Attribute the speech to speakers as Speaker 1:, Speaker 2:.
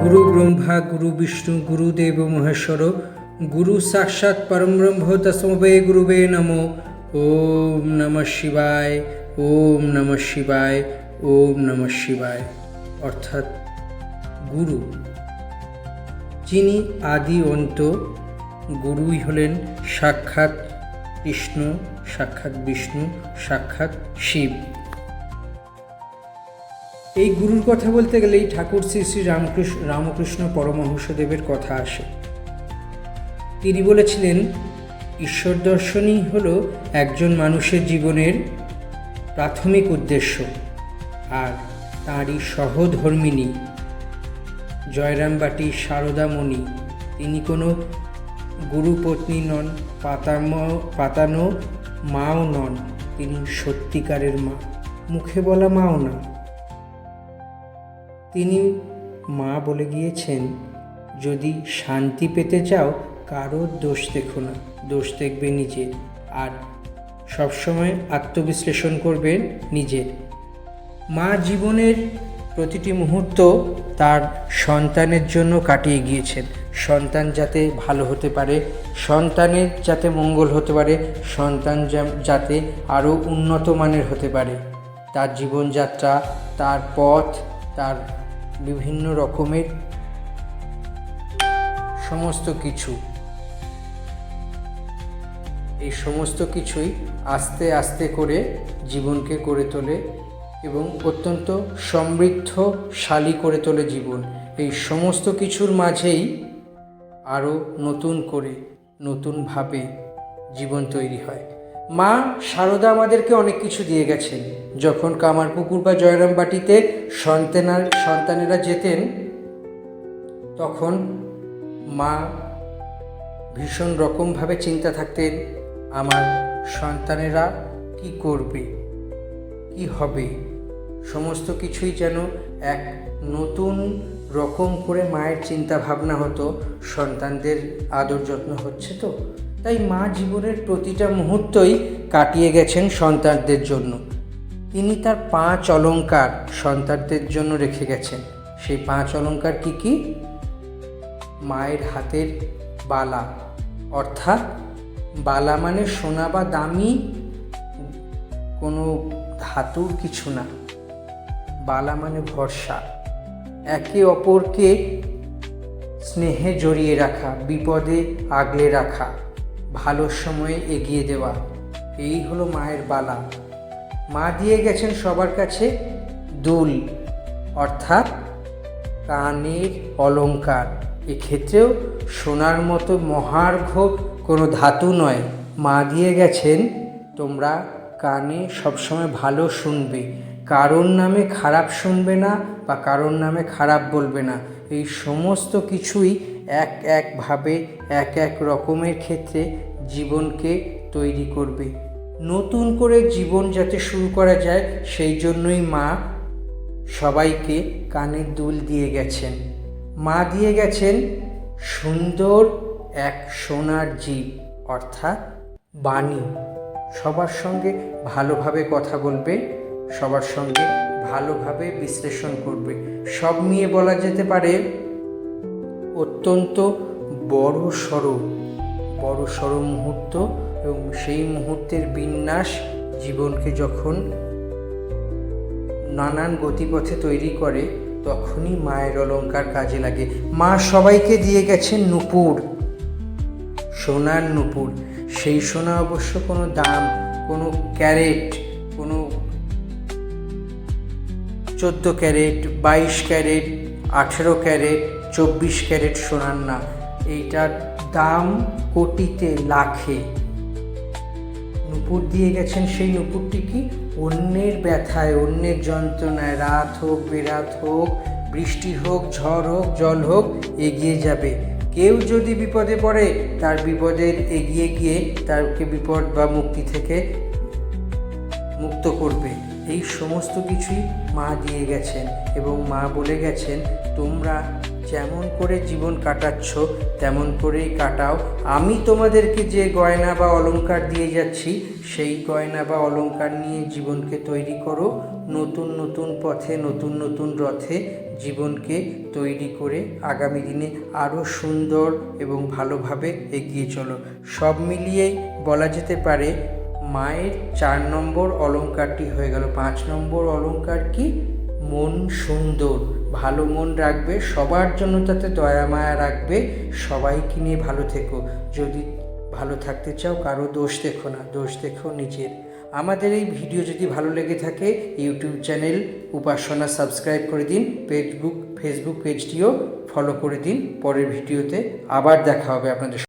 Speaker 1: গুরু ব্রহ্মা গুরু বিষ্ণু গুরুদেব মহেশ্বর গুরু সাক্ষাৎ পরমব্রহ্ম তস্मै গুরুবে নমো। ওম নমঃ শিবায়, ওম নমঃ শিবায়, ওম নমঃ শিবায়। অর্থাৎ গুরু, যিনি আদি অন্ত, গুরুই হলেন সাক্ষাৎ কৃষ্ণ, সাক্ষাৎ বিষ্ণু, সাক্ষাৎ শিব। এই গুরুর কথা বলতে গেলেই ঠাকুর শ্রী শ্রী রামকৃষ্ণ পরমহংসদেবের কথা আসে। তিনি বলেছিলেন, ঈশ্বর দর্শনই হল একজন মানুষের জীবনের প্রাথমিক উদ্দেশ্য। আর তাঁরই সহধর্মিণী জয়রামবাটি সারদামণি, তিনি কোনো গুরুপত্নী নন, পাতানো মাও নন, তিনি সত্যিকারের মা, মুখে বলা মাও না। তিনি মা বলে গিয়েছেন, যদি শান্তি পেতে চাও কারোর দোষ দেখো না, দোষ দেখবে নিজের, আর সবসময় আত্মবিশ্লেষণ করবেন নিজের। মা জীবনের প্রতিটি মুহূর্ত তার সন্তানের জন্য কাটিয়ে গিয়েছেন। সন্তান যাতে ভালো হতে পারে, সন্তানের যাতে মঙ্গল হতে পারে, সন্তান যাতে আরও উন্নত মানের হতে পারে, তার জীবনযাত্রা, তার পথ, তার বিভিন্ন রকমের সমস্ত কিছু, এই সমস্ত কিছুই আস্তে আস্তে করে জীবনকে করে তোলে এবং অত্যন্ত সমৃদ্ধশালী করে তোলে জীবন। এই সমস্ত কিছুর মাঝেই আরও নতুন করে নতুনভাবে জীবন তৈরি হয়। মা শারদা আমাদেরকে অনেক কিছু দিয়ে গেছেন। যখন কামারপুকুর বা জয়রামবাটিতে সন্তানেরা যেতেন, তখন মা ভীষণ রকমভাবে চিন্তা থাকতেন, আমার সন্তানেরা কি করবে, কি হবে। সমস্ত কিছুই যেন এক নতুন রকম করে মায়ের চিন্তা ভাবনা হতো, সন্তানদের আদর যত্ন হচ্ছে তো। তাই মা জীবনের প্রতিটা মুহূর্তই কাটিয়ে গেছেন সন্তানদের জন্য। তিনি তার 5 অলংকার সন্তানদের জন্য রেখে গেছেন। সেই 5 অলংকার কি কি? মায়ের হাতের বালা, অর্থাৎ বালা মানে সোনা বা দামি কোনো ধাতুর কিছু না, বালা মানে ভরসা, একে অপরকে স্নেহে জড়িয়ে রাখা, বিপদে আগলে রাখা, ভালো সময়ে এগিয়ে দেওয়া, এই হলো মায়ের বালা। মা দিয়ে গেছেন সবার কাছে দুল, অর্থাৎ কানের অলংকার। এক্ষেত্রেও সোনার মতো মহার্ঘ কোনো ধাতু নয়, মা দিয়ে গেছেন, তোমরা কানে সবসময় ভালো শুনবে, কারোর নামে খারাপ শুনবে না বা কারোর নামে খারাপ বলবে না। এই সমস্ত কিছুই একভাবে এক রকমের ক্ষেত্রে জীবনকে তৈরি করবে। নতুন করে জীবন যাতে শুরু করা যায়, সেই জন্যই মা সবাইকে কানের দুল দিয়ে গেছেন। মা দিয়ে গেছেন সুন্দর এক সোনার জিভ, অর্থাৎ বাণী। সবার সঙ্গে ভালোভাবে কথা বলবে, সবার সঙ্গে ভালোভাবে বিশ্লেষণ করবে। সব নিয়ে বলা যেতে পারে অত্যন্ত বড় সড় মুহূর্ত, এবং সেই মুহূর্তের বিন্যাস জীবনকে যখন নানান গতিপথে তৈরি করে, তখনই মায়ের অলংকার কাজে লাগে। মা সবাইকে দিয়ে গেছেন নূপুর, সোনার নূপুর। সেই সোনা অবশ্য কোনো দাম, কোনো ক্যারেট, কোনো 14 ক্যারেট, 22 ক্যারেট, 18 ক্যারেট, 24 ক্যারেট সোনার না, এইটার দাম কোটিতে, লাখে। নূপুর দিয়ে গেছেন। সেই নূপুরটি কি? অন্যের ব্যথায়, অন্যের যন্ত্রণায়, রাত হোক বেরাত হোক, বৃষ্টি হোক, ঝড় হোক, জল হোক, এগিয়ে যাবে। কেউ যদি বিপদে পড়ে, তার বিপদের এগিয়ে গিয়ে তাকে বিপদ বা মুক্তি থেকে মুক্ত করবে। এই সমস্ত কিছুই মা দিয়ে গেছেন এবং মা বলে গেছেন, তোমরা যেমন করে জীবন কাটাচ্ছ তেমন করেই কাটাও। আমি তোমাদেরকে যে গয়না বা অলংকার দিয়ে যাচ্ছি, সেই গয়না বা অলংকার নিয়ে জীবনকে তৈরি করো, নতুন নতুন পথে নতুন নতুন রথে জীবনকে তৈরি করে আগামী দিনে আরও সুন্দর এবং ভালোভাবে এগিয়ে চলো। সব মিলিয়েই বলা যেতে পারে মায়ের 4 নম্বর অলংকারটি হয়ে গেল। 5 নম্বর অলংকার কি? মন সুন্দর, ভালো মন রাখবে, সবার জন্য তাতে দয়া মায়া রাখবে, সবাইকে নিয়ে ভালো থেকো। যদি ভালো থাকতে চাও কারো দোষ দেখো না, দোষ দেখো নিজের। আমাদের এই ভিডিও যদি ভালো লেগে থাকে ইউটিউব চ্যানেল উপাসনা সাবস্ক্রাইব করে দিন, ফেসবুক পেজটিও ফলো করে দিন। পরের ভিডিওতে আবার দেখা হবে আপনাদের।